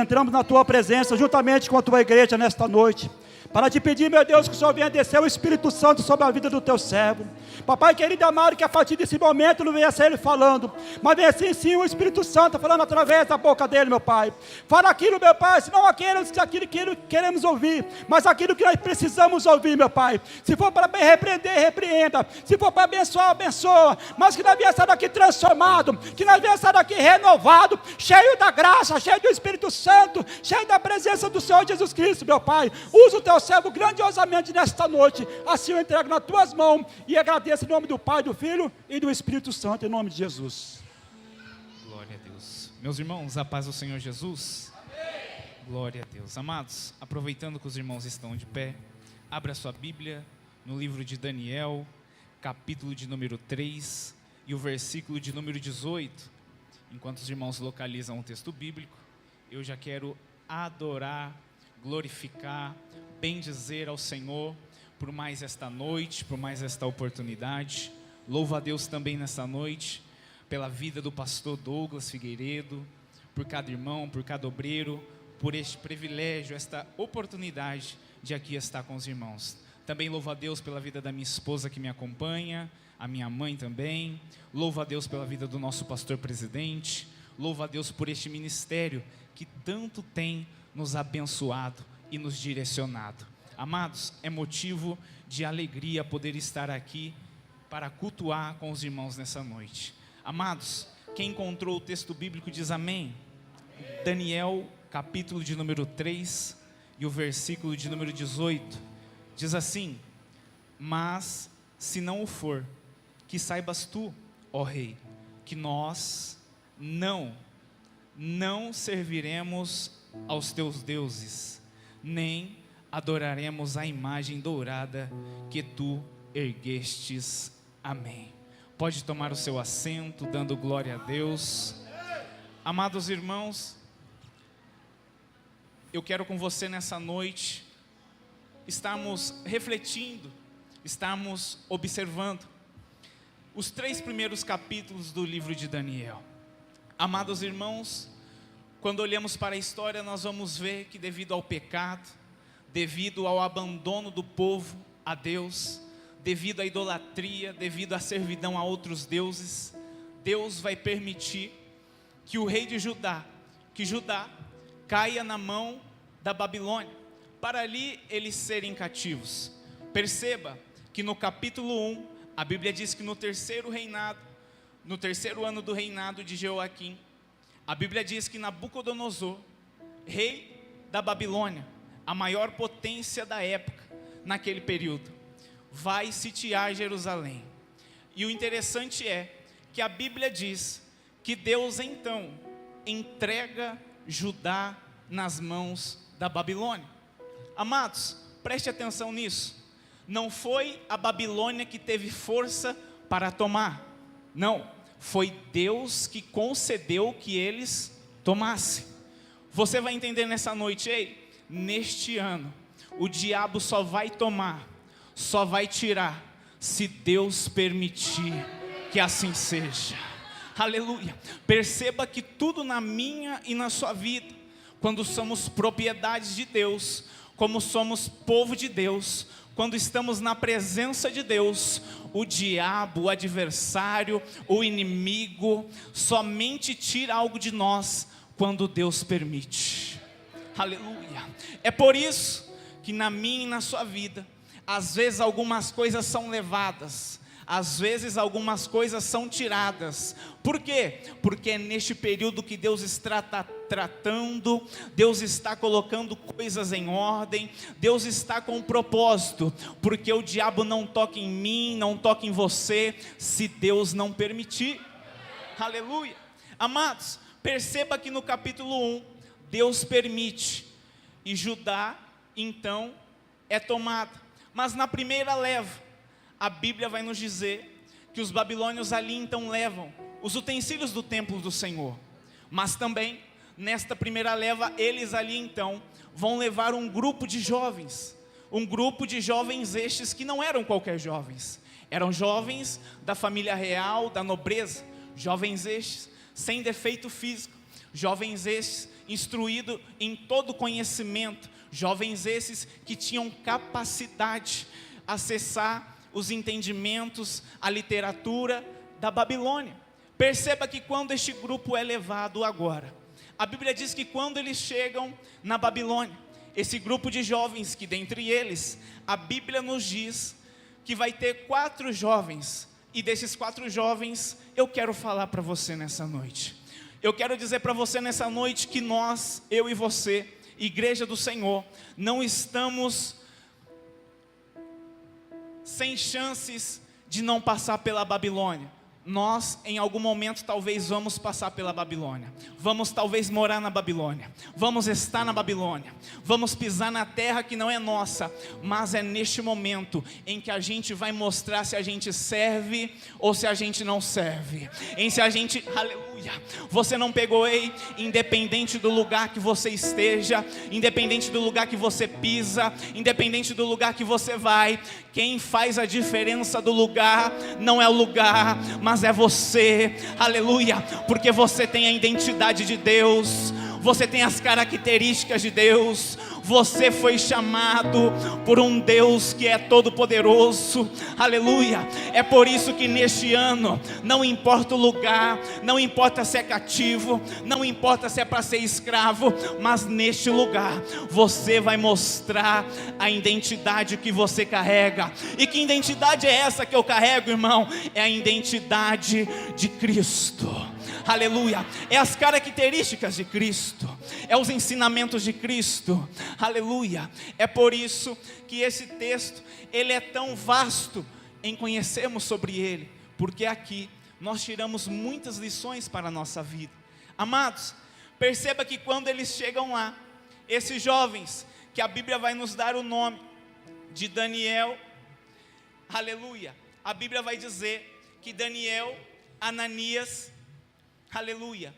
Entramos na tua presença, juntamente com a tua igreja nesta noite, para te pedir, meu Deus, que o Senhor venha descer o Espírito Santo sobre a vida do teu servo. Papai querido e amado, que a partir desse momento não venha ser ele falando, mas venha sim o Espírito Santo falando através da boca dele, meu Pai. Fala aquilo, meu Pai, não aquilo que queremos ouvir, mas aquilo que nós precisamos ouvir, meu Pai. Se for para repreender, repreenda. Se for para abençoar, abençoa. Mas que nós venha sair daqui transformado, que nós venha sair daqui renovado, cheio da graça, cheio do Espírito Santo, cheio da presença do Senhor Jesus Cristo, meu Pai. Usa o teu servo grandiosamente nesta noite, assim eu entrego nas tuas mãos e agradeço em nome do Pai, do Filho e do Espírito Santo, em nome de Jesus. Glória a Deus. Meus irmãos, a paz do Senhor Jesus. Amém. Glória a Deus. Amados, aproveitando que os irmãos estão de pé, abra sua Bíblia no livro de Daniel, capítulo de número 3 e o versículo de número 18. Enquanto os irmãos localizam o texto bíblico, eu já quero adorar, glorificar, bendizer ao Senhor por mais esta noite, por mais esta oportunidade. Louvo a Deus também nessa noite pela vida do pastor Douglas Figueiredo, por cada irmão, por cada obreiro, por este privilégio, esta oportunidade de aqui estar com os irmãos. Também louvo a Deus pela vida da minha esposa que me acompanha, a minha mãe também. Louvo a Deus pela vida do nosso pastor presidente. Louvo a Deus por este ministério que tanto tem nos abençoado e nos direcionado. Amados, é motivo de alegria poder estar aqui para cultuar com os irmãos nessa noite. Amados, quem encontrou o texto bíblico diz amém. Daniel, capítulo de número 3 e o versículo de número 18, diz assim: mas se não o for, que saibas tu, ó rei, que nós não serviremos aos teus deuses, nem adoraremos a imagem dourada que tu erguestes. Amém. Pode tomar o seu assento, dando glória a Deus. Amados irmãos, eu quero com você nessa noite estarmos refletindo, estarmos observando os 3 primeiros capítulos do livro de Daniel. Amados irmãos, quando olhamos para a história, nós vamos ver que devido ao pecado, devido ao abandono do povo a Deus, devido à idolatria, devido à servidão a outros deuses, Deus vai permitir que o rei de Judá, que Judá caia na mão da Babilônia, para ali eles serem cativos. Perceba que no capítulo 1, a Bíblia diz que no terceiro ano do reinado de Jeoaquim, a Bíblia diz que Nabucodonosor, rei da Babilônia, a maior potência da época, naquele período, vai sitiar Jerusalém. E o interessante é que a Bíblia diz que Deus então entrega Judá nas mãos da Babilônia. Amados, preste atenção nisso. Não foi a Babilônia que teve força para tomar. Não, foi Deus que concedeu que eles tomassem. Você vai entender nessa noite, ei, neste ano, o diabo só vai tomar, só vai tirar, se Deus permitir que assim seja. Aleluia. Perceba que tudo na minha e na sua vida, quando somos propriedades de Deus, como somos povo de Deus, quando estamos na presença de Deus, o diabo, o adversário, o inimigo, somente tira algo de nós, quando Deus permite. Aleluia. É por isso que na minha e na sua vida, às vezes algumas coisas são levadas, às vezes algumas coisas são tiradas. Por quê? Porque é neste período que Deus está tratando, Deus está colocando coisas em ordem, Deus está com um propósito, porque o diabo não toca em mim, não toca em você, se Deus não permitir. Aleluia. Amados, perceba que no capítulo 1, Deus permite, e Judá então é tomada. Mas na primeira leva, a Bíblia vai nos dizer que os babilônios ali então levam os utensílios do templo do Senhor. Mas também, nesta primeira leva, eles ali então vão levar um grupo de jovens. Um grupo de jovens estes que não eram qualquer jovens. Eram jovens da família real, da nobreza. Jovens estes sem defeito físico. Jovens estes instruído em todo conhecimento. Jovens esses que tinham capacidade de acessar os entendimentos, a literatura da Babilônia. Perceba que quando este grupo é levado agora, a Bíblia diz que quando eles chegam na Babilônia, esse grupo de jovens, que dentre eles, a Bíblia nos diz que vai ter 4 jovens, e desses 4 jovens, eu quero falar para você nessa noite. Eu quero dizer para você nessa noite que nós, eu e você, Igreja do Senhor, não estamos sem chances de não passar pela Babilônia. Nós, em algum momento, talvez vamos passar pela Babilônia. Vamos talvez morar na Babilônia. Vamos estar na Babilônia. Vamos pisar na terra que não é nossa. Mas é neste momento em que a gente vai mostrar se a gente serve ou se a gente não serve. Em se a gente, aleluia, você não pegou, independente do lugar que você esteja, independente do lugar que você pisa, independente do lugar que você vai, quem faz a diferença do lugar não é o lugar, mas é você, aleluia, porque você tem a identidade de Deus, você tem as características de Deus, você foi chamado por um Deus que é todo poderoso, aleluia. É por isso que neste ano, não importa o lugar, não importa se é cativo, não importa se é para ser escravo, mas neste lugar, você vai mostrar a identidade que você carrega. E que identidade é essa que eu carrego, irmão? É a identidade de Cristo. Aleluia, é as características de Cristo, é os ensinamentos de Cristo, aleluia. É por isso que esse texto, ele é tão vasto em conhecermos sobre ele, porque aqui nós tiramos muitas lições para a nossa vida. Amados, perceba que quando eles chegam lá, esses jovens, que a Bíblia vai nos dar o nome de Daniel, aleluia, a Bíblia vai dizer que Daniel, Ananias, aleluia.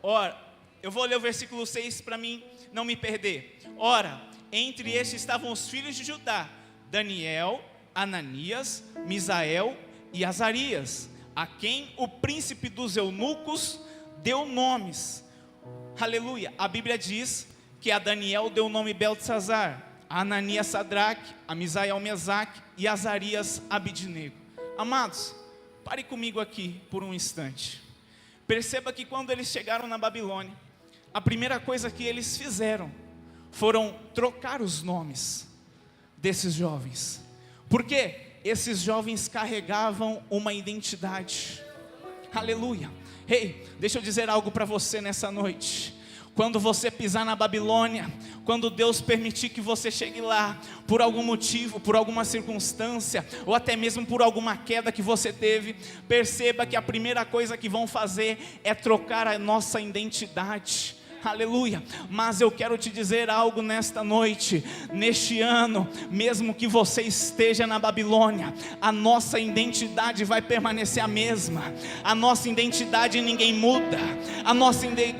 Ora, eu vou ler o versículo 6 para mim não me perder. Ora, entre estes estavam os filhos de Judá, Daniel, Ananias, Misael e Azarias, a quem o príncipe dos eunucos deu nomes. Aleluia. A Bíblia diz que a Daniel deu o nome Beltesazar, a Ananias Sadraque, a Misael Mesaque e a Azarias Abidnego. Amados, pare comigo aqui por um instante. Perceba que quando eles chegaram na Babilônia, a primeira coisa que eles fizeram foram trocar os nomes desses jovens. Porque esses jovens carregavam uma identidade. Aleluia. Ei, deixa eu dizer algo para você nessa noite. Quando você pisar na Babilônia, quando Deus permitir que você chegue lá, por algum motivo, por alguma circunstância, ou até mesmo por alguma queda que você teve, perceba que a primeira coisa que vão fazer é trocar a nossa identidade. Aleluia. Mas eu quero te dizer algo nesta noite, neste ano, mesmo que você esteja na Babilônia, a nossa identidade vai permanecer a mesma. A nossa identidade ninguém muda. Aleluia.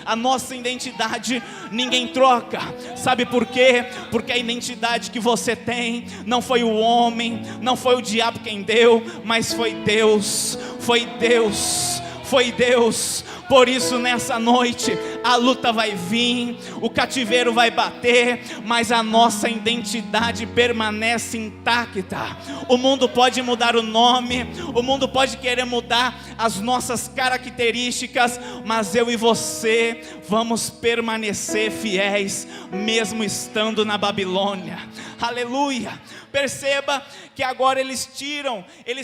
A nossa identidade ninguém troca. Sabe por quê? Porque a identidade que você tem não foi o homem, não foi o diabo quem deu, mas foi Deus. Foi Deus. Foi Deus. Por isso nessa noite a luta vai vir, o cativeiro vai bater, mas a nossa identidade permanece intacta. O mundo pode mudar o nome, o mundo pode querer mudar as nossas características, mas eu e você vamos permanecer fiéis, mesmo estando na Babilônia. Aleluia. Perceba que agora eles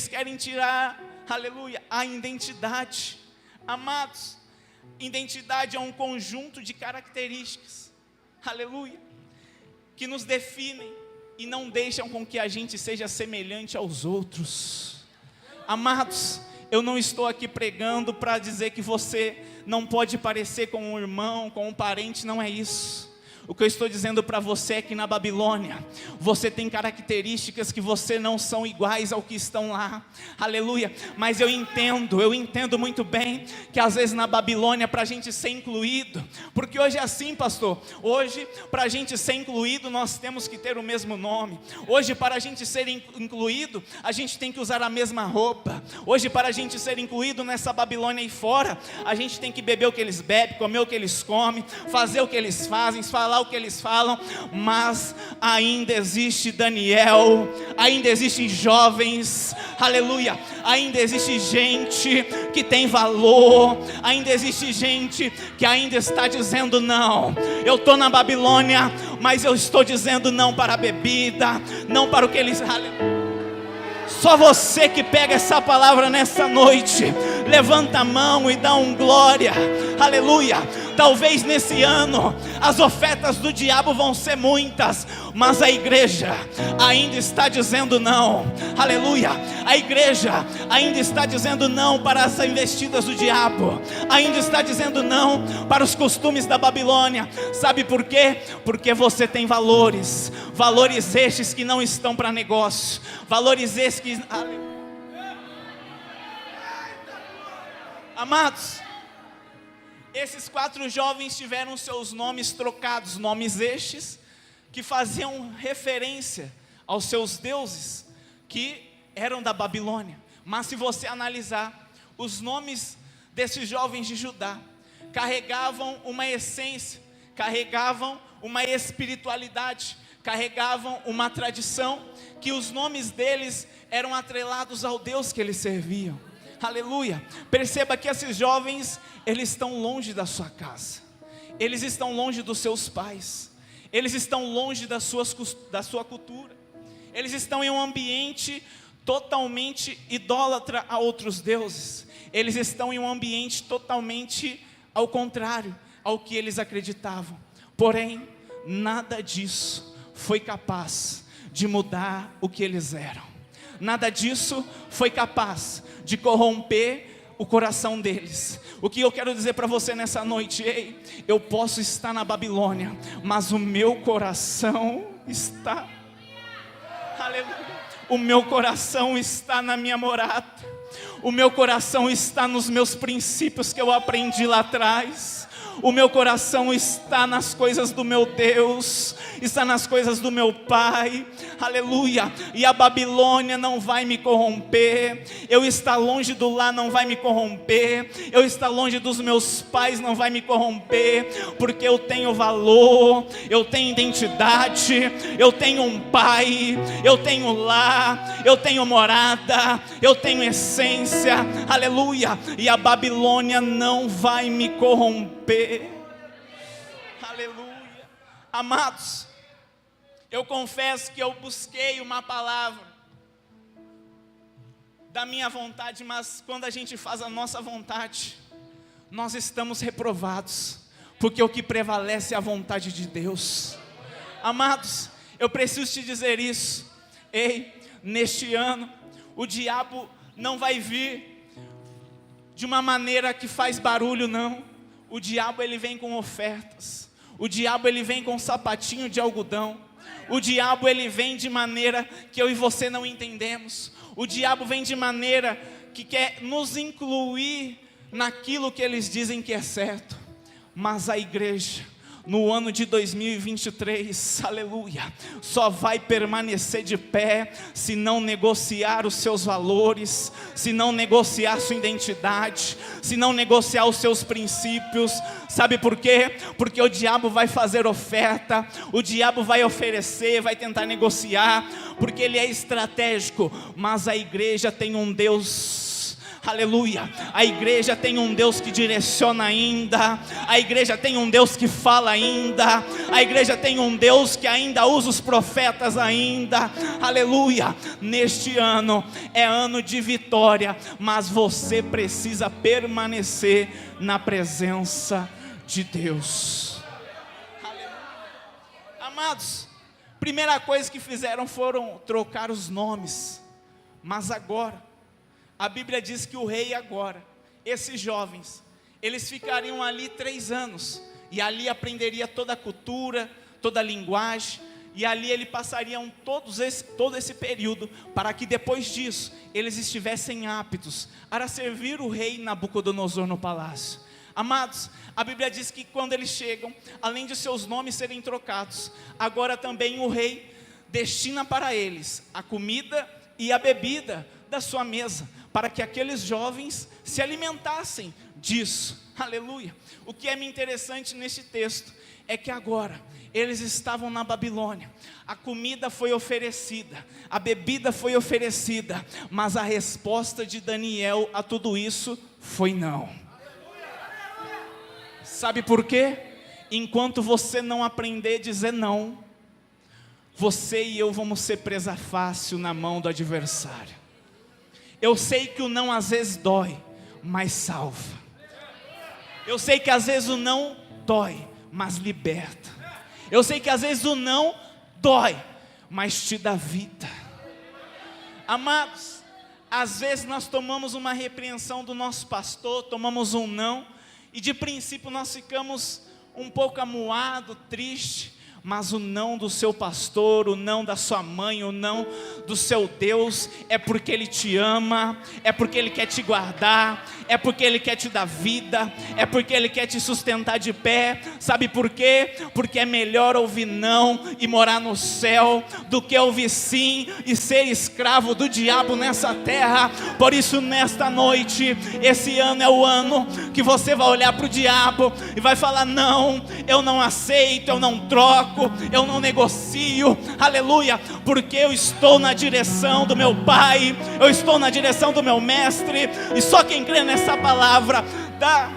querem tirar, aleluia, a identidade. Amados, identidade é um conjunto de características, aleluia, que nos definem e não deixam com que a gente seja semelhante aos outros. Amados, eu não estou aqui pregando para dizer que você não pode parecer com um irmão, com um parente, não é isso. O que eu estou dizendo para você é que na Babilônia, você tem características que você não são iguais ao que estão lá, aleluia. Mas eu entendo muito bem, que às vezes na Babilônia, para a gente ser incluído, porque hoje é assim, pastor, hoje para a gente ser incluído, nós temos que ter o mesmo nome. Hoje para a gente ser incluído, a gente tem que usar a mesma roupa. Hoje para a gente ser incluído nessa Babilônia aí fora, a gente tem que beber o que eles bebem, comer o que eles comem, fazer o que eles fazem, falar o que eles falam. Mas ainda existe Daniel, ainda existem jovens, aleluia, ainda existe gente que tem valor, ainda existe gente que ainda está dizendo não. Eu estou na Babilônia, mas eu estou dizendo não para a bebida, não para o que eles... Só você que pega essa palavra nessa noite, levanta a mão e dá um glória, aleluia. Talvez nesse ano as ofertas do diabo vão ser muitas, mas a igreja ainda está dizendo não, aleluia. A igreja ainda está dizendo não para as investidas do diabo, ainda está dizendo não para os costumes da Babilônia. Sabe por quê? Porque você tem valores, valores estes que não estão para negócio, valores estes que... Amados, esses 4 jovens tiveram seus nomes trocados, nomes estes que faziam referência aos seus deuses que eram da Babilônia. Mas se você analisar, os nomes desses jovens de Judá carregavam uma essência, carregavam uma espiritualidade, carregavam uma tradição, que os nomes deles eram atrelados ao Deus que eles serviam. Aleluia. Perceba que esses jovens, eles estão longe da sua casa, eles estão longe dos seus pais, eles estão longe da sua cultura, eles estão em um ambiente totalmente idólatra a outros deuses, eles estão em um ambiente totalmente ao contrário ao que eles acreditavam. Porém, nada disso foi capaz de mudar o que eles eram, nada disso foi capaz de corromper o coração deles. O que eu quero dizer para você nessa noite: ei, eu posso estar na Babilônia, mas o meu coração está, aleluia, o meu coração está na minha morada, o meu coração está nos meus princípios que eu aprendi lá atrás. O meu coração está nas coisas do meu Deus, está nas coisas do meu Pai, aleluia. E a Babilônia não vai me corromper, eu estar longe do lar não vai me corromper, eu estar longe dos meus pais não vai me corromper, porque eu tenho valor, eu tenho identidade, eu tenho um pai, eu tenho lar, eu tenho morada, eu tenho essência, aleluia. E a Babilônia não vai me corromper. Aleluia. Amados, eu confesso que eu busquei uma palavra da minha vontade, mas quando a gente faz a nossa vontade, nós estamos reprovados, porque o que prevalece é a vontade de Deus. Amados, eu preciso te dizer isso. Ei, neste ano o diabo não vai vir de uma maneira que faz barulho, não. O diabo, ele vem com ofertas. O diabo, ele vem com sapatinho de algodão. O diabo, ele vem de maneira que eu e você não entendemos. O diabo vem de maneira que quer nos incluir naquilo que eles dizem que é certo. Mas a igreja, no ano de 2023, aleluia, só vai permanecer de pé se não negociar os seus valores, se não negociar sua identidade, se não negociar os seus princípios. Sabe por quê? Porque o diabo vai fazer oferta, o diabo vai oferecer, vai tentar negociar, porque ele é estratégico. Mas a igreja tem um Deus, aleluia, a igreja tem um Deus que direciona ainda, a igreja tem um Deus que fala ainda, a igreja tem um Deus que ainda usa os profetas ainda, aleluia. Neste ano é ano de vitória, mas você precisa permanecer na presença de Deus. Aleluia. Amados, primeira coisa que fizeram foram trocar os nomes, mas agora a Bíblia diz que o rei agora, esses jovens, eles ficariam ali 3 anos, e ali aprenderia toda a cultura, toda a linguagem, e ali ele passaria todo esse período, para que depois disso, eles estivessem aptos a servir o rei Nabucodonosor no palácio. Amados, a Bíblia diz que quando eles chegam, além de seus nomes serem trocados, agora também o rei destina para eles a comida e a bebida da sua mesa, para que aqueles jovens se alimentassem disso. Aleluia. O que é interessante neste texto é que agora eles estavam na Babilônia, a comida foi oferecida, a bebida foi oferecida, mas a resposta de Daniel a tudo isso foi não. Sabe por quê? Enquanto você não aprender a dizer não, você e eu vamos ser presa fácil na mão do adversário. Eu sei que o não às vezes dói, mas salva. Eu sei que às vezes o não dói, mas liberta. Eu sei que às vezes o não dói, mas te dá vida. Amados, às vezes nós tomamos uma repreensão do nosso pastor, tomamos um não, e de princípio nós ficamos um pouco amuado, triste, mas o não do seu pastor, o não da sua mãe, o não do seu Deus, é porque Ele te ama, é porque Ele quer te guardar, é porque Ele quer te dar vida, é porque Ele quer te sustentar de pé. Sabe por quê? Porque é melhor ouvir não e morar no céu, do que ouvir sim e ser escravo do diabo nessa terra. Por isso nesta noite, esse ano é o ano que você vai olhar para o diabo e vai falar: não, eu não aceito, eu não troco, eu não negocio, aleluia, porque eu estou na direção do meu Pai, eu estou na direção do meu Mestre, e só quem crê nessa palavra dá.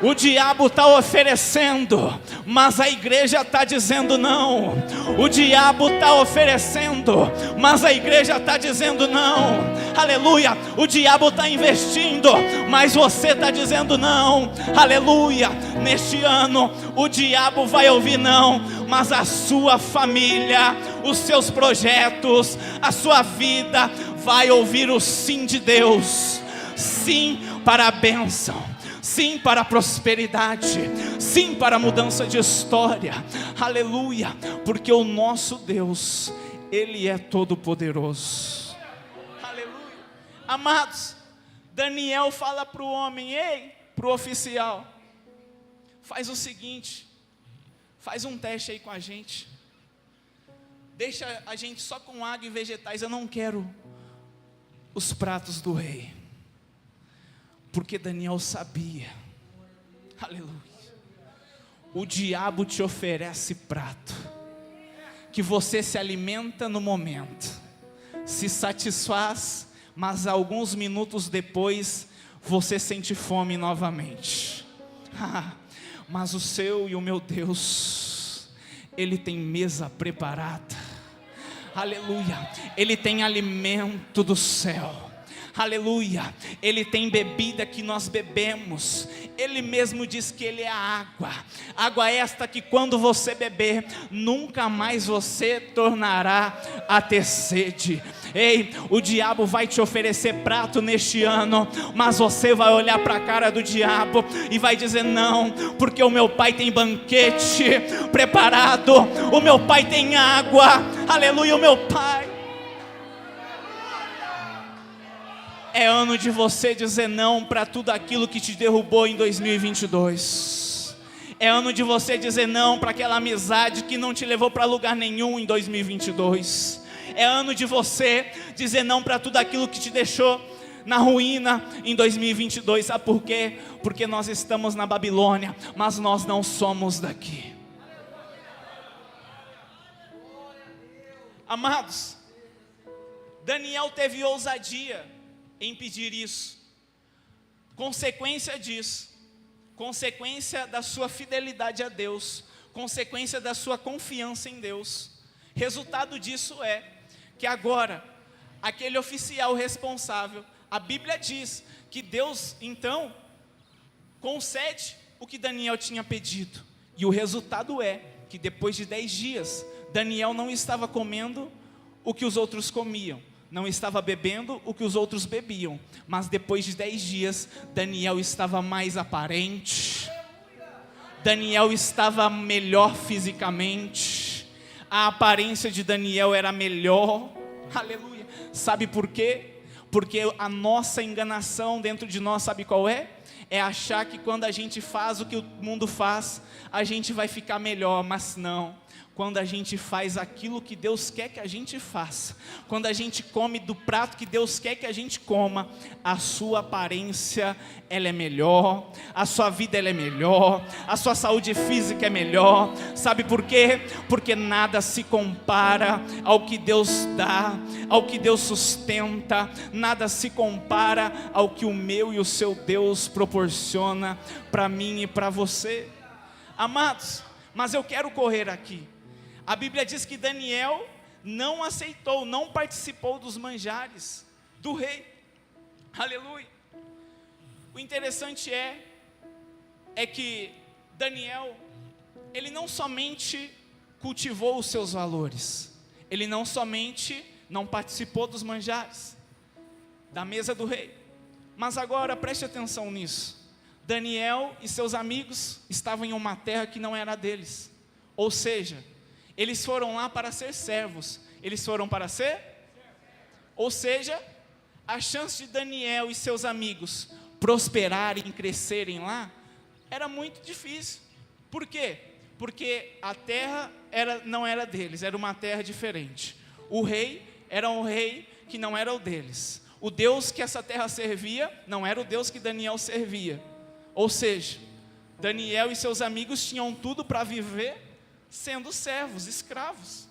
O diabo está oferecendo, mas a igreja está dizendo não. O diabo está oferecendo, mas a igreja está dizendo não. Aleluia. O diabo está investindo, mas você está dizendo não. Aleluia. Neste ano o diabo vai ouvir não, mas a sua família, os seus projetos, a sua vida vai ouvir o sim de Deus. Sim para a bênção, sim para a prosperidade, sim para a mudança de história. Aleluia, porque o nosso Deus, Ele é todo poderoso. Aleluia. Amados, Daniel fala para o homem: ei, para o oficial, faz o seguinte, faz um teste aí com a gente, deixa a gente só com água e vegetais, eu não quero os pratos do rei. Porque Daniel sabia, aleluia, o diabo te oferece prato, que você se alimenta no momento, se satisfaz, mas alguns minutos depois, você sente fome novamente. Mas o seu e o meu Deus, Ele tem mesa preparada, aleluia, Ele tem alimento do céu. Aleluia, Ele tem bebida que nós bebemos. Ele mesmo diz que Ele é a água. Água esta que quando você beber, nunca mais você tornará a ter sede. Ei, o diabo vai te oferecer prato neste ano, mas você vai olhar para a cara do diabo e vai dizer: não, porque o meu Pai tem banquete preparado, o meu Pai tem água, aleluia, o meu Pai. É ano de você dizer não para tudo aquilo que te derrubou em 2022. É ano de você dizer não para aquela amizade que não te levou para lugar nenhum em 2022. É ano de você dizer não para tudo aquilo que te deixou na ruína em 2022. Sabe por quê? Porque nós estamos na Babilônia, mas nós não somos daqui. Amados, Daniel teve ousadia em pedir isso. Consequência disso, consequência da sua fidelidade a Deus, consequência da sua confiança em Deus, resultado disso é que agora, aquele oficial responsável, a Bíblia diz que Deus então concede o que Daniel tinha pedido, e o resultado é que depois de 10 dias, Daniel não estava comendo o que os outros comiam, não estava bebendo o que os outros bebiam, mas depois de 10 dias, Daniel estava mais aparente, Daniel estava melhor fisicamente, a aparência de Daniel era melhor, aleluia. Sabe por quê? Porque a nossa enganação dentro de nós, sabe qual é? É achar que quando a gente faz o que o mundo faz, a gente vai ficar melhor, mas não. Quando a gente faz aquilo que Deus quer que a gente faça, quando a gente come do prato que Deus quer que a gente coma, a sua aparência, ela é melhor, a sua vida ela é melhor, a sua saúde física é melhor. Sabe por quê? Porque nada se compara ao que Deus dá, ao que Deus sustenta, nada se compara ao que o meu e o seu Deus proporciona para mim e para você. Amados, mas eu quero correr aqui. A Bíblia diz que Daniel não aceitou, não participou dos manjares do rei. Aleluia. O interessante é que Daniel, ele não somente cultivou os seus valores, ele não somente não participou dos manjares da mesa do rei, mas agora preste atenção nisso. Daniel e seus amigos estavam em uma terra que não era deles, ou seja, eles foram lá para ser servos. Eles foram para ser? Ou seja, a chance de Daniel e seus amigos prosperarem, crescerem lá, era muito difícil. Por quê? Porque a terra não era deles, era uma terra diferente. O rei era um rei que não era o deles. O Deus que essa terra servia não era o Deus que Daniel servia. Ou seja, Daniel e seus amigos tinham tudo para viver sendo servos, escravos.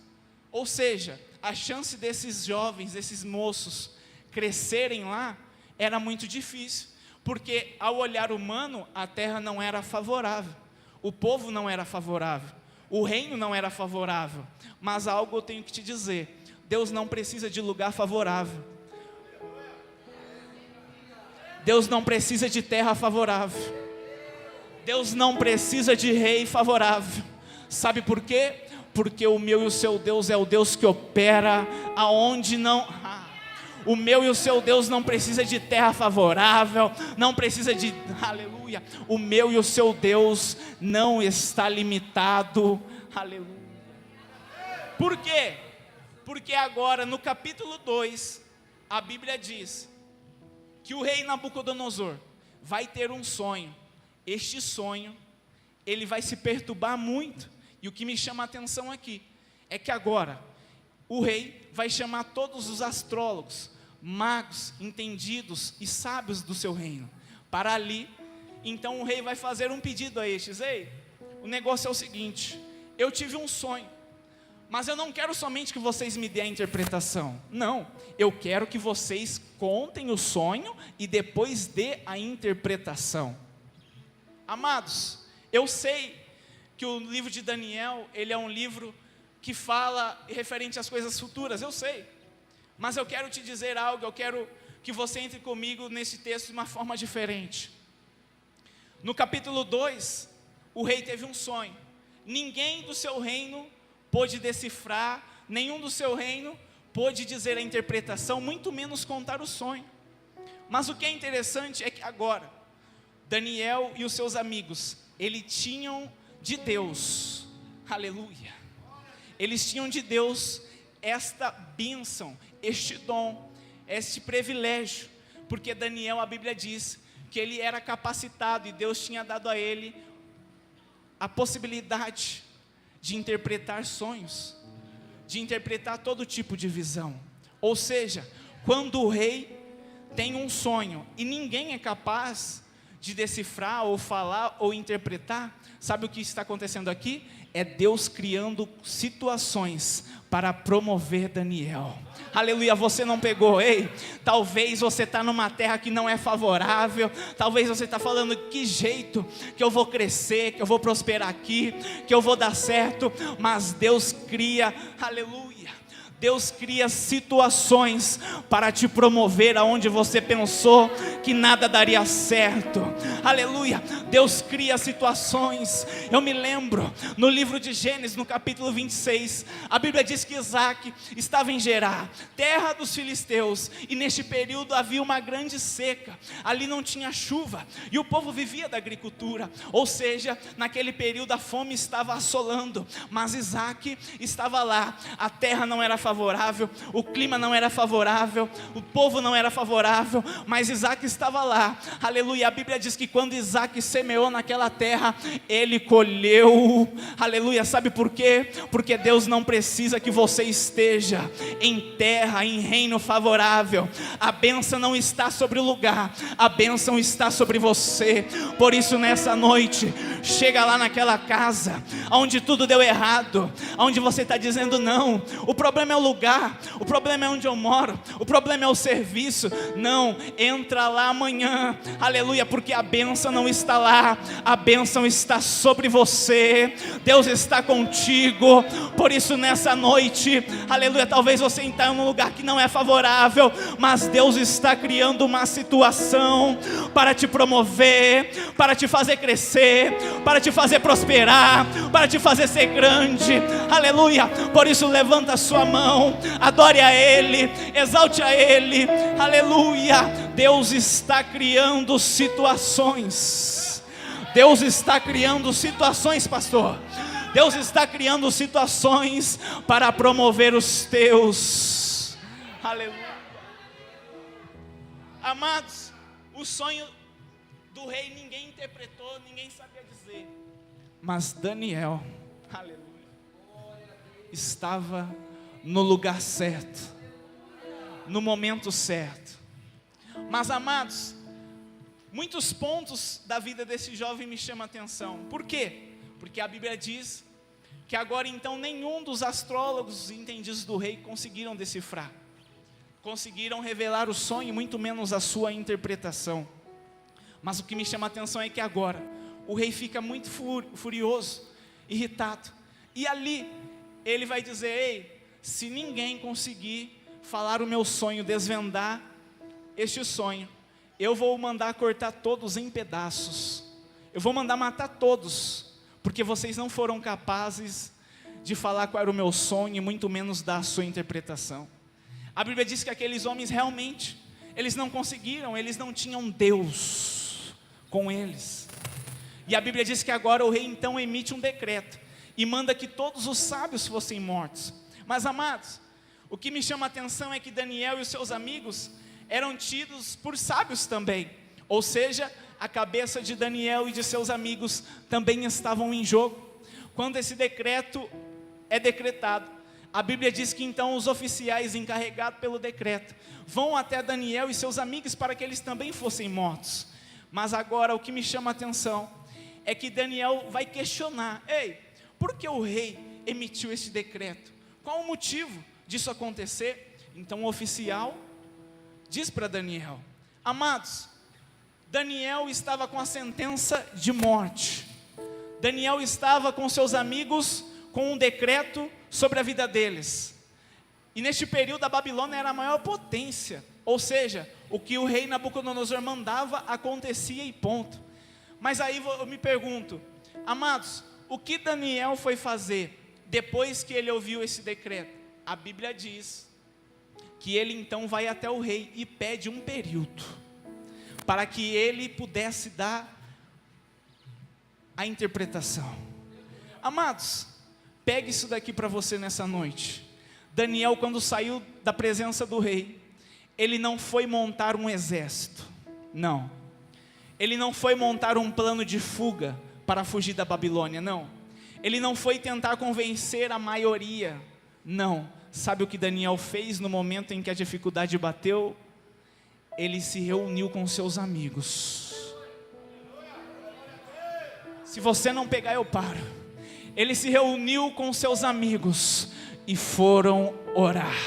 Ou seja, a chance desses jovens, desses moços crescerem lá, era muito difícil, porque ao olhar humano, a terra não era favorável, o povo não era favorável, o reino não era favorável, mas algo eu tenho que te dizer, Deus não precisa de lugar favorável, Deus não precisa de terra favorável, Deus não precisa de rei favorável. Sabe por quê? Porque o meu e o seu Deus é o Deus que opera aonde não... O meu e o seu Deus não precisa de terra favorável, não precisa de... Aleluia! O meu e o seu Deus não está limitado. Aleluia! Por quê? Porque agora no capítulo 2, a Bíblia diz que o rei Nabucodonosor vai ter um sonho. Este sonho, ele vai se perturbar muito. E o que me chama a atenção aqui, é que agora, o rei vai chamar todos os astrólogos, magos, entendidos e sábios do seu reino, para ali, então o rei vai fazer um pedido a estes: ei, o negócio é o seguinte, eu tive um sonho, mas eu não quero somente que vocês me dêem a interpretação, não, eu quero que vocês contem o sonho e depois dê a interpretação. Amados, eu sei que o livro de Daniel, ele é um livro que fala referente às coisas futuras, eu sei, mas eu quero te dizer algo, eu quero que você entre comigo nesse texto de uma forma diferente. No capítulo 2, o rei teve um sonho, ninguém do seu reino pôde decifrar, nenhum do seu reino pôde dizer a interpretação, muito menos contar o sonho. Mas o que é interessante é que agora, Daniel e os seus amigos, eles tinham de Deus, aleluia, eles tinham de Deus esta bênção, este dom, este privilégio, porque Daniel, a Bíblia diz que ele era capacitado e Deus tinha dado a ele a possibilidade de interpretar sonhos, de interpretar todo tipo de visão. Ou seja, quando o rei tem um sonho e ninguém é capaz de decifrar ou falar ou interpretar, sabe o que está acontecendo aqui? É Deus criando situações para promover Daniel. Aleluia, você não pegou, ei, talvez você está numa terra que não é favorável, talvez você está falando, que jeito que eu vou crescer, que eu vou prosperar aqui, que eu vou dar certo, mas Deus cria, aleluia, Deus cria situações para te promover aonde você pensou que nada daria certo. Aleluia. Deus cria situações. Eu me lembro no livro de Gênesis, no capítulo 26, a Bíblia diz que Isaac estava em Gerar, terra dos filisteus, e neste período havia uma grande seca. Ali não tinha chuva e o povo vivia da agricultura, ou seja, naquele período a fome estava assolando, mas Isaac estava lá. A terra não era favorável, o clima não era favorável, o povo não era favorável, mas Isaac estava lá. Aleluia. A Bíblia diz que quando Isaac semeou naquela terra, ele colheu. Aleluia. Sabe por quê? Porque Deus não precisa que você esteja em terra, em reino favorável. A bênção não está sobre o lugar, a bênção está sobre você. Por isso nessa noite, chega lá naquela casa onde tudo deu errado, onde você está dizendo não, o problema é o lugar, o problema é onde eu moro, o problema é o serviço. Não, entra lá amanhã, aleluia, porque a bênção não está lá, a bênção está sobre você. Deus está contigo. Por isso nessa noite, aleluia, talvez você está em um lugar que não é favorável, mas Deus está criando uma situação para te promover, para te fazer crescer, para te fazer prosperar, para te fazer ser grande. Aleluia. Por isso levanta a sua mão, adore a Ele, exalte a Ele. Aleluia. Deus está criando situações. Deus está criando situações, pastor. Deus está criando situações para promover os teus. Aleluia. Amados, o sonho do rei ninguém interpretou, ninguém sabia dizer, mas Daniel, aleluia, estava no lugar certo, no momento certo. Mas amados, muitos pontos da vida desse jovem me chamam a atenção. Por quê? Porque a Bíblia diz que agora então nenhum dos astrólogos entendidos do rei conseguiram decifrar, conseguiram revelar o sonho, muito menos a sua interpretação. Mas o que me chama a atenção é que agora o rei fica muito furioso, irritado, e ali ele vai dizer: ei, se ninguém conseguir falar o meu sonho, desvendar este sonho, eu vou mandar cortar todos em pedaços, eu vou mandar matar todos, porque vocês não foram capazes de falar qual era o meu sonho, e muito menos dar a sua interpretação. A Bíblia diz que aqueles homens realmente, eles não conseguiram, eles não tinham Deus com eles. E a Bíblia diz que agora o rei então emite um decreto e manda que todos os sábios fossem mortos. Mas amados, o que me chama a atenção é que Daniel e os seus amigos eram tidos por sábios também, ou seja, a cabeça de Daniel e de seus amigos também estavam em jogo. Quando esse decreto é decretado, a Bíblia diz que então os oficiais encarregados pelo decreto vão até Daniel e seus amigos para que eles também fossem mortos. Mas agora o que me chama a atenção é que Daniel vai questionar: ei, por que o rei emitiu esse decreto? Qual o motivo disso acontecer? Então o oficial diz para Daniel: amados, Daniel estava com a sentença de morte. Daniel estava com seus amigos com um decreto sobre a vida deles. E neste período a Babilônia era a maior potência, ou seja, o que o rei Nabucodonosor mandava acontecia e ponto. Mas aí eu me pergunto, amados, o que Daniel foi fazer depois que ele ouviu esse decreto? A Bíblia diz que ele então vai até o rei e pede um período para que ele pudesse dar a interpretação. Amados, pegue isso daqui para você nessa noite. Daniel, quando saiu da presença do rei, ele não foi montar um exército, não. Ele não foi montar um plano de fuga para fugir da Babilônia, não. Ele não foi tentar convencer a maioria, não. Sabe o que Daniel fez no momento em que a dificuldade bateu? Ele se reuniu com seus amigos. Se você não pegar, eu paro. Ele se reuniu com seus amigos e foram orar.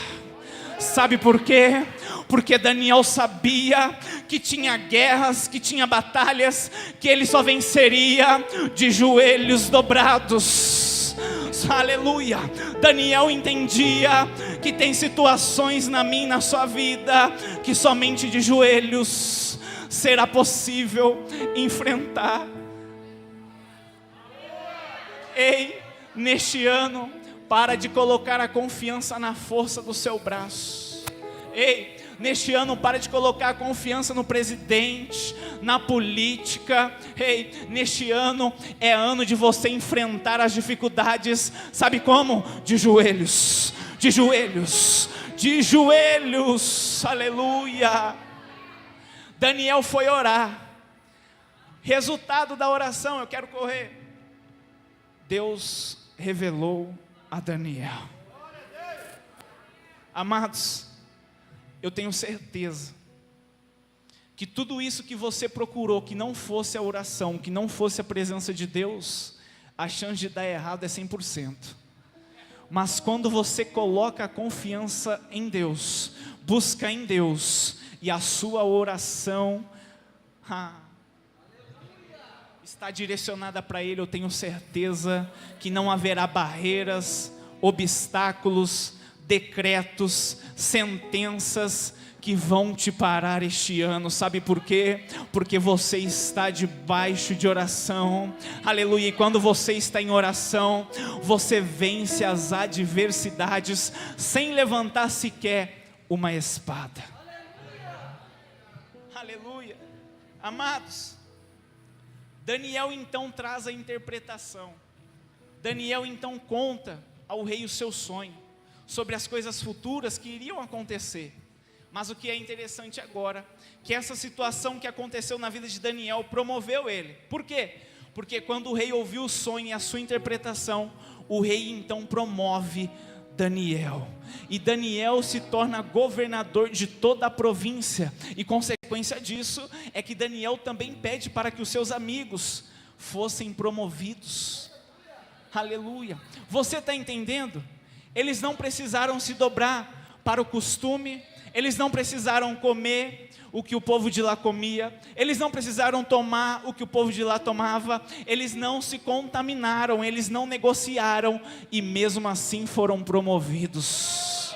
Sabe por quê? Porque Daniel sabia que tinha guerras, que tinha batalhas, que ele só venceria de joelhos dobrados. Aleluia. Daniel entendia que tem situações na minha e na sua vida que somente de joelhos será possível enfrentar. Ei, neste ano, para de colocar a confiança na força do seu braço. Ei, neste ano, para de colocar a confiança no presidente, na política. Ei, neste ano é ano de você enfrentar as dificuldades. Sabe como? De joelhos, de joelhos, de joelhos. Aleluia. Daniel foi orar. Resultado da oração, eu quero correr. Deus revelou a Daniel. Amados, eu tenho certeza que tudo isso que você procurou, que não fosse a oração, que não fosse a presença de Deus, a chance de dar errado é 100%. Mas quando você coloca a confiança em Deus, busca em Deus, e a sua oração está direcionada para Ele, eu tenho certeza que não haverá barreiras, obstáculos, decretos, sentenças que vão te parar este ano. Sabe por quê? Porque você está debaixo de oração. Aleluia. E quando você está em oração, você vence as adversidades sem levantar sequer uma espada. Aleluia. Amados, Daniel então traz a interpretação. Daniel então conta ao rei o seu sonho sobre as coisas futuras que iriam acontecer. Mas o que é interessante agora, que essa situação que aconteceu na vida de Daniel promoveu ele. Por quê? Porque quando o rei ouviu o sonho e a sua interpretação, o rei então promove Daniel. E Daniel se torna governador de toda a província. E consequência disso é que Daniel também pede para que os seus amigos fossem promovidos. Aleluia. Você está entendendo? Eles não precisaram se dobrar para o costume, eles não precisaram comer o que o povo de lá comia, eles não precisaram tomar o que o povo de lá tomava, eles não se contaminaram, eles não negociaram, e mesmo assim foram promovidos.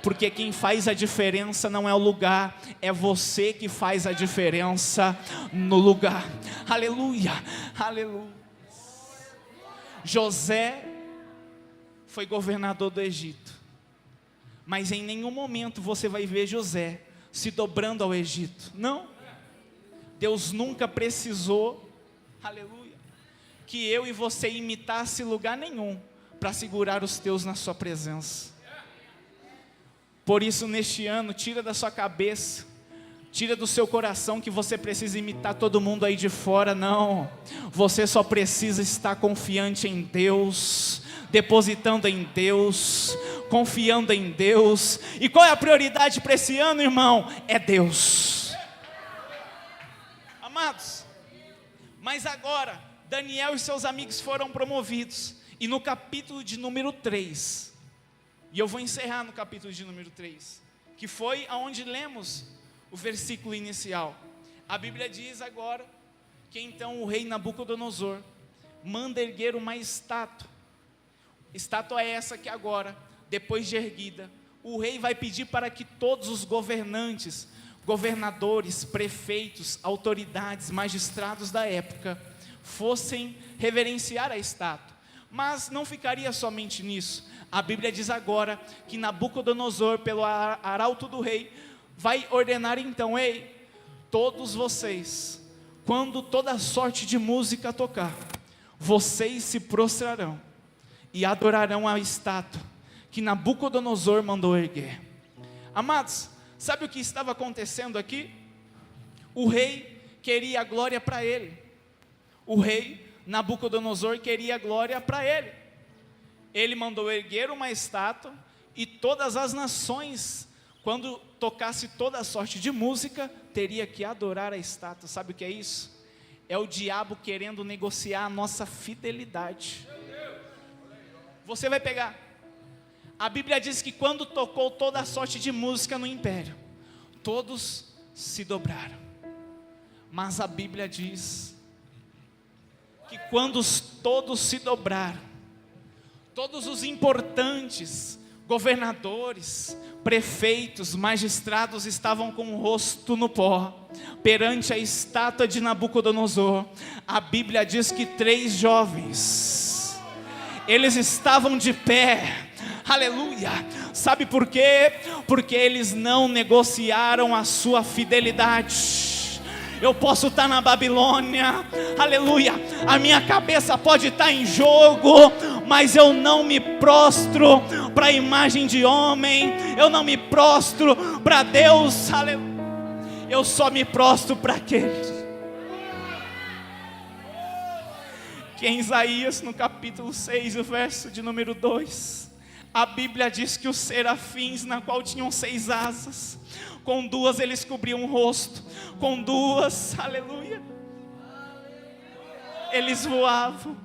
Porque quem faz a diferença não é o lugar, é você que faz a diferença no lugar. Aleluia, aleluia. José foi governador do Egito, mas em nenhum momento você vai ver José se dobrando ao Egito. Não, Deus nunca precisou, aleluia, que eu e você imitasse lugar nenhum para segurar os teus na sua presença. Por isso neste ano, tira da sua cabeça, tira do seu coração que você precisa imitar todo mundo aí de fora. Não, você só precisa estar confiante em Deus, depositando em Deus, confiando em Deus. E qual é a prioridade para esse ano, irmão? É Deus. Amados, mas agora Daniel e seus amigos foram promovidos, e no capítulo de número 3, e eu vou encerrar no capítulo de número 3, que foi aonde lemos o versículo inicial. A Bíblia diz agora que então o rei Nabucodonosor manda erguer uma estátua. Estátua é essa que agora, depois de erguida, o rei vai pedir para que todos os governantes, governadores, prefeitos, autoridades, magistrados da época, fossem reverenciar a estátua. Mas não ficaria somente nisso. A Bíblia diz agora que Nabucodonosor, pelo arauto do rei, vai ordenar então: ei, todos vocês, quando toda sorte de música tocar, vocês se prostrarão e adorarão a estátua que Nabucodonosor mandou erguer. Amados, sabe o que estava acontecendo aqui? O rei queria a glória para ele. O rei Nabucodonosor queria a glória para ele. Ele mandou erguer uma estátua, e todas as nações, quando tocasse toda a sorte de música, teria que adorar a estátua. Sabe o que é isso? É o diabo querendo negociar a nossa fidelidade. Você vai pegar, a Bíblia diz que quando tocou toda a sorte de música no império, todos se dobraram. Mas a Bíblia diz que quando todos se dobraram, todos os importantes, governadores, prefeitos, magistrados estavam com o rosto no pó, perante a estátua de Nabucodonosor. A Bíblia diz que 3 jovens, eles estavam de pé, aleluia. Sabe por quê? Porque eles não negociaram a sua fidelidade. Eu posso estar na Babilônia, aleluia, a minha cabeça pode estar em jogo, mas eu não me prostro para a imagem de homem, eu não me prostro para Deus, aleluia. Eu só me prostro para aquele que em Isaías no capítulo 6, o verso de número 2, a Bíblia diz que os serafins, na qual tinham 6 asas, com 2 eles cobriam o rosto, com 2, aleluia, eles voavam,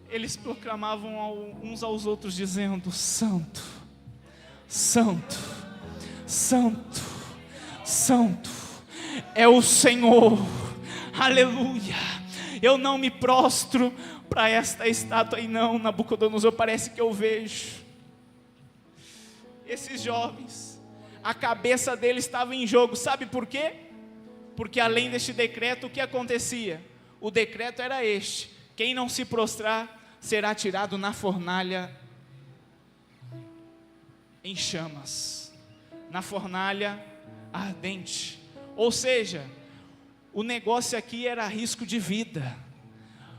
eles proclamavam uns aos outros dizendo: Santo, Santo, Santo, Santo é o Senhor, aleluia. Eu não me prostro para esta estátua aí não, Nabucodonosor, parece que eu vejo esses jovens, a cabeça deles estava em jogo. Sabe por quê? Porque além deste decreto, o que acontecia? O decreto era este: quem não se prostrar será tirado na fornalha em chamas, na fornalha ardente. Ou seja, o negócio aqui era risco de vida,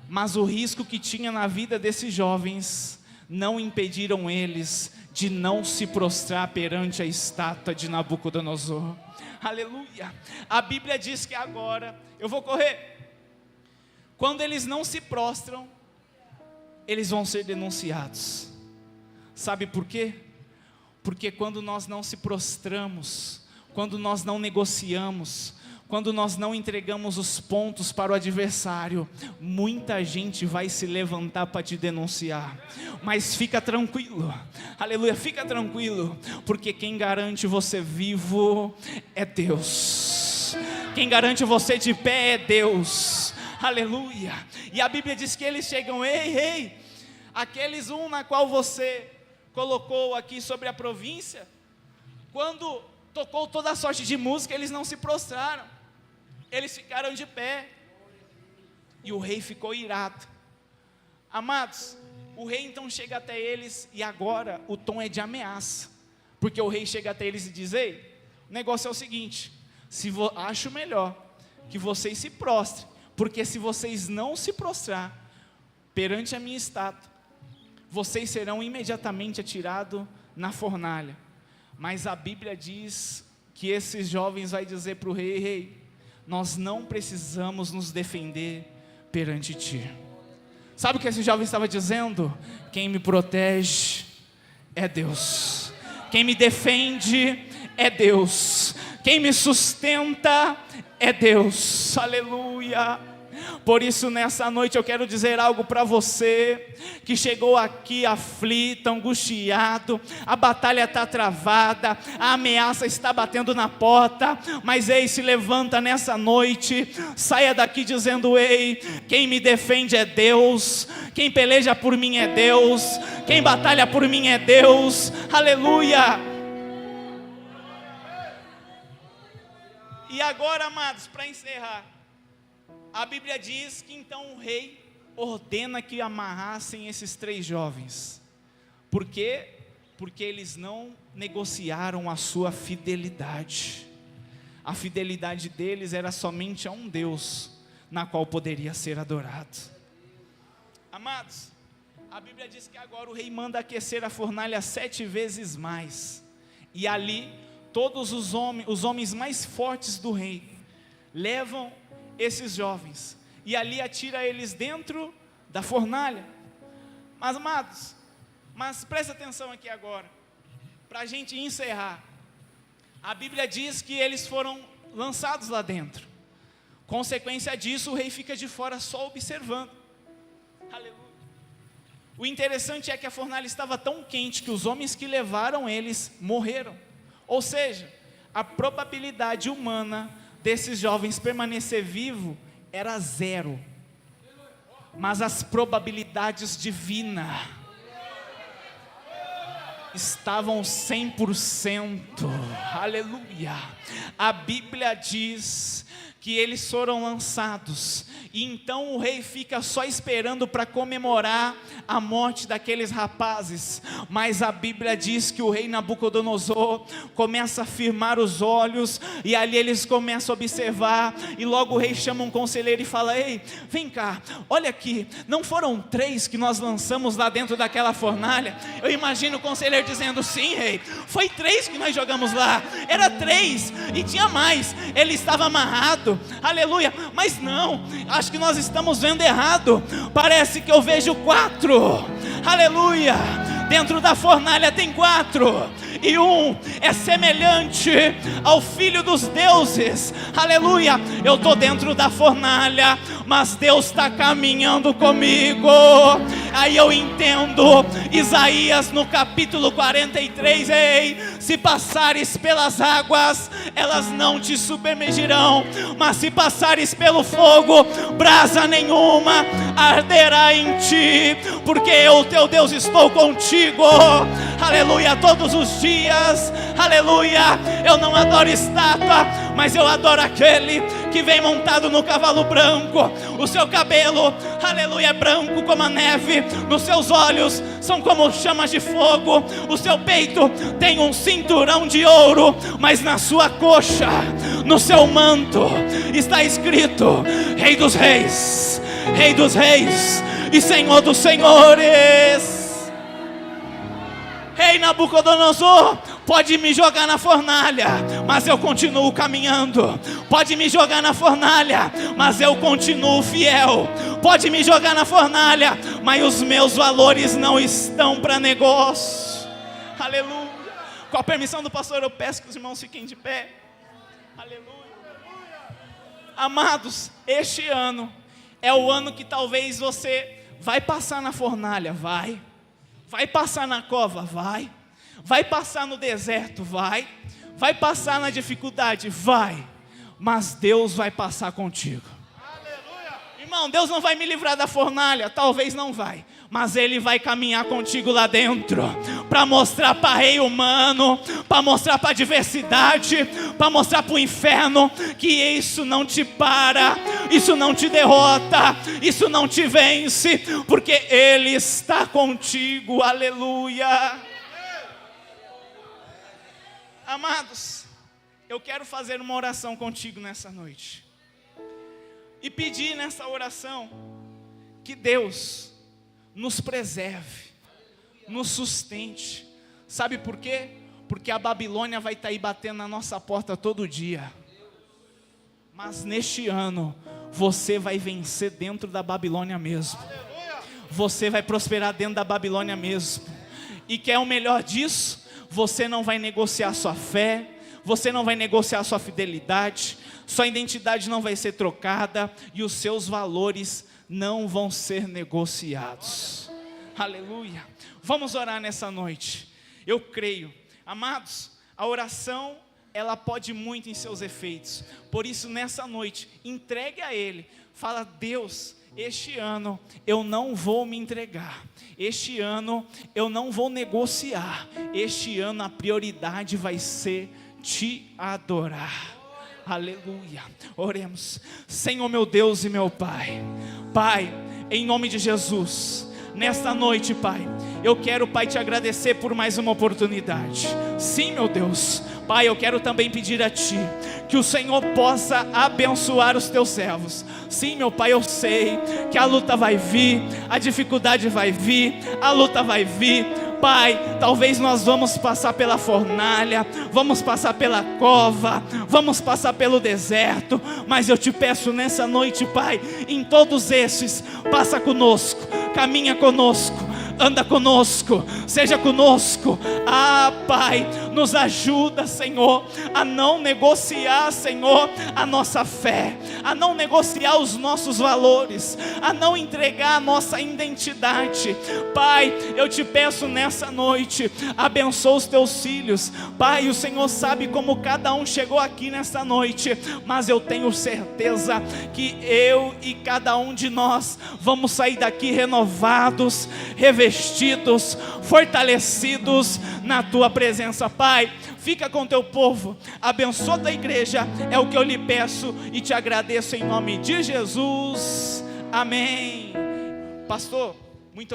mas o risco que tinha na vida desses jovens não impediram eles de não se prostrar perante a estátua de Nabucodonosor, aleluia. A Bíblia diz que agora, eu vou correr, quando eles não se prostram, eles vão ser denunciados. Sabe por quê? Porque quando nós não se prostramos, quando nós não negociamos, quando nós não entregamos os pontos para o adversário, muita gente vai se levantar para te denunciar. Mas fica tranquilo, aleluia, fica tranquilo, porque quem garante você vivo é Deus. Quem garante você de pé é Deus, aleluia. E a Bíblia diz que eles chegam: ei, aqueles na qual você colocou aqui sobre a província, quando tocou toda a sorte de música, eles não se prostraram, eles ficaram de pé, e o rei ficou irado. Amados, o rei então chega até eles, e agora o tom é de ameaça, porque o rei chega até eles e diz: ei, o negócio é o seguinte, acho melhor que vocês se prostrem, porque se vocês não se prostrar perante a minha estátua, vocês serão imediatamente atirados na fornalha. Mas a Bíblia diz que esses jovens vai dizer para o rei: rei, nós não precisamos nos defender perante ti. Sabe o que esse jovem estava dizendo? Quem me protege é Deus, quem me defende é Deus, quem me sustenta é Deus, aleluia. Por isso nessa noite eu quero dizer algo para você que chegou aqui aflito, angustiado, a batalha está travada, a ameaça está batendo na porta, mas ei, se levanta nessa noite, saia daqui dizendo: ei, quem me defende é Deus, quem peleja por mim é Deus, quem batalha por mim é Deus, aleluia. E agora, amados, para encerrar, a Bíblia diz que então o rei ordena que amarrassem esses 3 jovens. Por quê? Porque eles não negociaram a sua fidelidade. A fidelidade deles era somente a um Deus, na qual poderia ser adorado. Amados, a Bíblia diz que agora o rei manda aquecer a fornalha 7 vezes mais. E ali, todos os homens mais fortes do rei, levam esses jovens, e ali atira eles dentro da fornalha. Mas amados, presta atenção aqui agora, para a gente encerrar. A Bíblia diz que eles foram lançados lá dentro. Consequência disso, o rei fica de fora só observando. Aleluia. O interessante é que a fornalha estava tão quente que os homens que levaram eles morreram. Ou seja, a probabilidade humana desses jovens permanecer vivo era 0. mas as probabilidades divinas estavam 100%, aleluia. A Bíblia diz que eles foram lançados, e então o rei fica só esperando para comemorar a morte daqueles rapazes, mas a Bíblia diz que o rei Nabucodonosor começa a firmar os olhos, e ali eles começam a observar, e logo o rei chama um conselheiro e fala: ei, vem cá, olha aqui, não foram 3 que nós lançamos lá dentro daquela fornalha? Eu imagino o conselheiro dizendo: sim, rei, foi 3 que nós jogamos lá, era 3, e tinha mais, ele estava amarrado, aleluia. Mas não, acho que nós estamos vendo errado, parece que eu vejo 4, aleluia. Dentro da fornalha tem 4, e um é semelhante ao Filho dos deuses, aleluia. Eu estou dentro da fornalha, mas Deus está caminhando comigo. Aí eu entendo Isaías no capítulo 43, ei, se passares pelas águas, elas não te submergirão, mas se passares pelo fogo, brasa nenhuma arderá em ti, porque eu, teu Deus, estou contigo, aleluia, todos os dias, aleluia. Eu não adoro estátua, mas eu adoro aquele que vem montado no cavalo branco. O seu cabelo, aleluia, é branco como a neve, nos seus olhos são como chamas de fogo, o seu peito tem um cinturão de ouro, mas na sua coxa, no seu manto, está escrito: Rei dos Reis, Rei dos Reis e Senhor dos Senhores. Rei Nabucodonosor, pode me jogar na fornalha, mas eu continuo caminhando. Pode me jogar na fornalha, mas eu continuo fiel. Pode me jogar na fornalha, mas os meus valores não estão para negócio. Aleluia. Com a permissão do pastor, eu peço que os irmãos fiquem de pé. Aleluia. Amados, este ano é o ano que talvez você vai passar na fornalha, vai passar na cova, vai passar no deserto, vai passar na dificuldade, mas Deus vai passar contigo. Aleluia. Irmão, Deus não vai me livrar da fornalha, talvez não vai, mas Ele vai caminhar contigo lá dentro, para mostrar para rei humano, para mostrar para a adversidade, para mostrar para o inferno, que isso não te para, isso não te derrota, isso não te vence, porque Ele está contigo, aleluia. Amados, eu quero fazer uma oração contigo nessa noite, e pedir nessa oração, que Deus nos preserve, nos sustente. Sabe por quê? Porque a Babilônia vai estar aí batendo na nossa porta todo dia, mas neste ano, você vai vencer dentro da Babilônia mesmo, você vai prosperar dentro da Babilônia mesmo, e quer o melhor disso? Você não vai negociar sua fé, você não vai negociar sua fidelidade, sua identidade não vai ser trocada, e os seus valores não vão ser negociados. Aleluia. Vamos orar nessa noite. Eu creio, amados, a oração, ela pode muito em seus efeitos. Por isso, nessa noite, entregue a Ele. Fala: Deus, este ano eu não vou me entregar, este ano eu não vou negociar, este ano a prioridade vai ser te adorar. Aleluia. Oremos. Senhor meu Deus e meu Pai, Pai, em nome de Jesus, nesta noite, Pai, eu quero, Pai, te agradecer por mais uma oportunidade. Sim, meu Deus, Pai, eu quero também pedir a Ti, que o Senhor possa abençoar os Teus servos. Sim, meu Pai, eu sei que a luta vai vir, a dificuldade vai vir, a luta vai vir. Pai, talvez nós vamos passar pela fornalha, vamos passar pela cova, vamos passar pelo deserto, mas eu te peço nessa noite, Pai, em todos esses, passa conosco, caminha conosco, anda conosco, seja conosco. Ah, Pai, Nos ajuda, Senhor, a não negociar, Senhor, a nossa fé, a não negociar os nossos valores, a não entregar a nossa identidade. Pai, eu te peço nessa noite, abençoa os teus filhos. Pai, o Senhor sabe como cada um chegou aqui nessa noite, mas eu tenho certeza que eu e cada um de nós vamos sair daqui renovados, revestidos, fortalecidos na tua presença. Pai, fica com teu povo, abençoa a igreja, é o que eu lhe peço e te agradeço em nome de Jesus, amém. Pastor, muito obrigado.